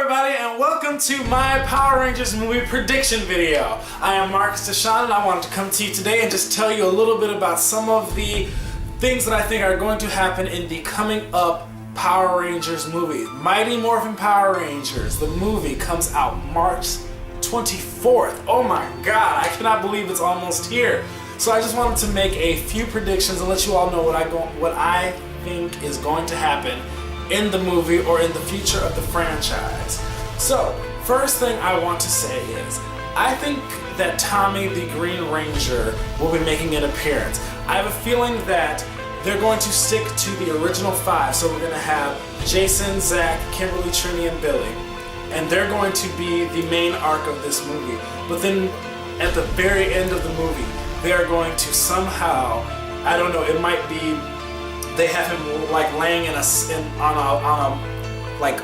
everybody, and welcome to my Power Rangers movie prediction video. I am Marcus Desion, and I wanted to come to you today and just tell you a little bit about some of the things that I think are going to happen in the coming up Power Rangers movie. Mighty Morphin Power Rangers, the movie, comes out March 24th. Oh my god, I cannot believe it's almost here. So I just wanted to make a few predictions and let you all know what I think is going to happen in the movie or in the future of the franchise. So, first thing I want to say is, I think that Tommy the Green Ranger will be making an appearance. I have a feeling that they're going to stick to the original five, so we're going to have Jason, Zach, Kimberly, Trini, and Billy. And they're going to be the main arc of this movie. But then, at the very end of the movie, they are going to somehow, I don't know, it might be they have him like laying on a like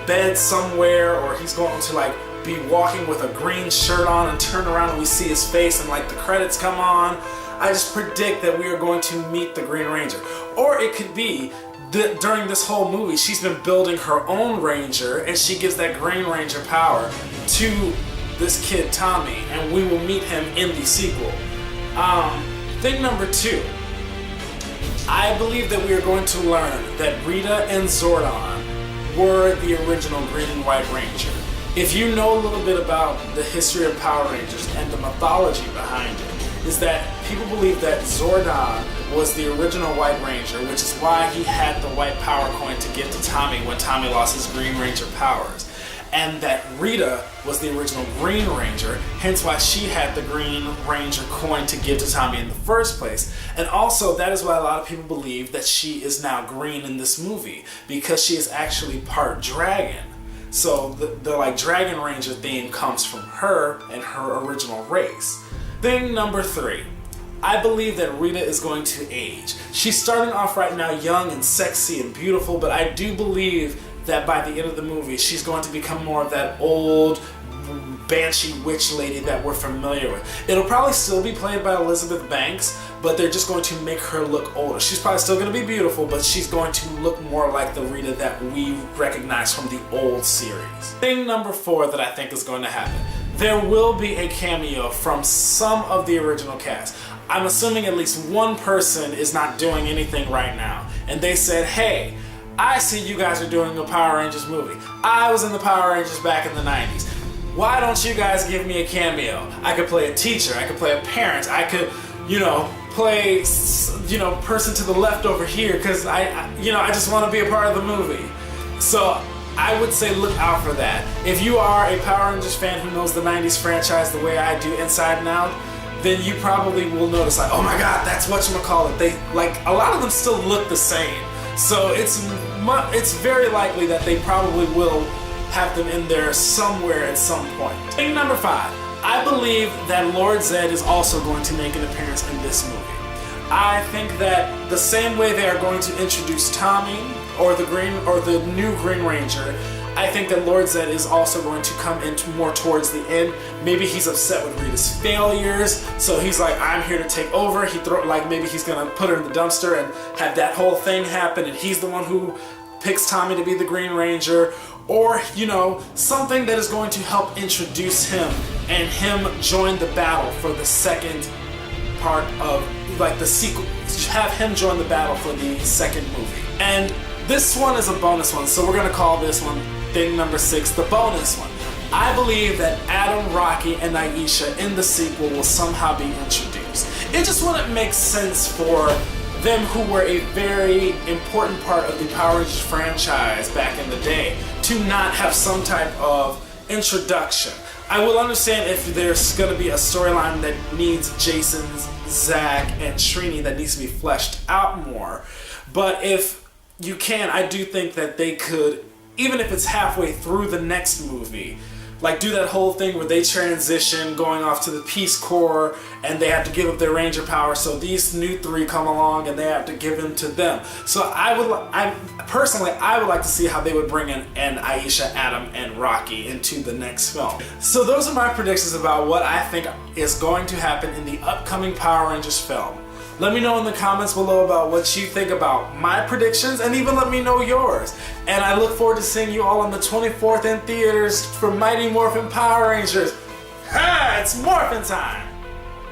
bed somewhere, or he's going to like be walking with a green shirt on and turn around and we see his face and like the credits come on. I just predict that we are going to meet the Green Ranger. Or it could be that during this whole movie she's been building her own Ranger and she gives that Green Ranger power to this kid Tommy, and we will meet him in the sequel. Thing number two, I believe that we are going to learn that Rita and Zordon were the original Green and White Ranger. If you know a little bit about the history of Power Rangers and the mythology behind it, is that people believe that Zordon was the original White Ranger, which is why he had the white power coin to give to Tommy when Tommy lost his Green Ranger powers. And that Rita was the original Green Ranger, hence why she had the Green Ranger coin to give to Tommy in the first place. And also, that is why a lot of people believe that she is now green in this movie, because she is actually part dragon. So the like Dragon Ranger theme comes from her and her original race. Thing number three, I believe that Rita is going to age. She's starting off right now young and sexy and beautiful, but I do believe that by the end of the movie, she's going to become more of that old banshee witch lady that we're familiar with. It'll probably still be played by Elizabeth Banks, but they're just going to make her look older. She's probably still going to be beautiful, but she's going to look more like the Rita that we recognize from the old series. Thing number four that I think is going to happen, there will be a cameo from some of the original cast. I'm assuming at least one person is not doing anything right now, and they said, hey, I see you guys are doing a Power Rangers movie. I was in the Power Rangers back in the 90s. Why don't you guys give me a cameo? I could play a teacher, I could play a parent, I could, play, person to the left over here, because I just want to be a part of the movie. So I would say look out for that. If you are a Power Rangers fan who knows the 90s franchise the way I do inside and out, then you probably will notice, like, oh my god, that's whatchamacallit. They, like, a lot of them still look the same. So it's very likely that they probably will have them in there somewhere at some point. Thing number five, I believe that Lord Zed is also going to make an appearance in this movie. I think that the same way they are going to introduce Tommy or the new Green Ranger, I think that Lord Zed is also going to come in more towards the end. Maybe he's upset with Rita's failures, so he's like, I'm here to take over. Maybe he's gonna put her in the dumpster and have that whole thing happen, and he's the one who picks Tommy to be the Green Ranger. Or, something that is going to help introduce him and him join the battle for the second part of, like, the sequel. Have him join the battle for the second movie. And this one is a bonus one, so we're gonna call this one thing number 6, the bonus one. I believe that Adam, Rocky, and Aisha in the sequel will somehow be introduced. It just wouldn't make sense for them, who were a very important part of the Power Rangers franchise back in the day, to not have some type of introduction. I will understand if there's going to be a storyline that needs Jason, Zach, and Trini that needs to be fleshed out more. But if you can, I do think that they could, even if it's halfway through the next movie, like do that whole thing where they transition going off to the Peace Corps and they have to give up their Ranger power, so these new three come along and they have to give them to them. So I would like to see how they would bring in Aisha, Adam, and Rocky into the next film. So those are my predictions about what I think is going to happen in the upcoming Power Rangers film. Let me know in the comments below about what you think about my predictions, and even let me know yours. And I look forward to seeing you all on the 24th in theaters for Mighty Morphin Power Rangers. Ha! It's morphin' time!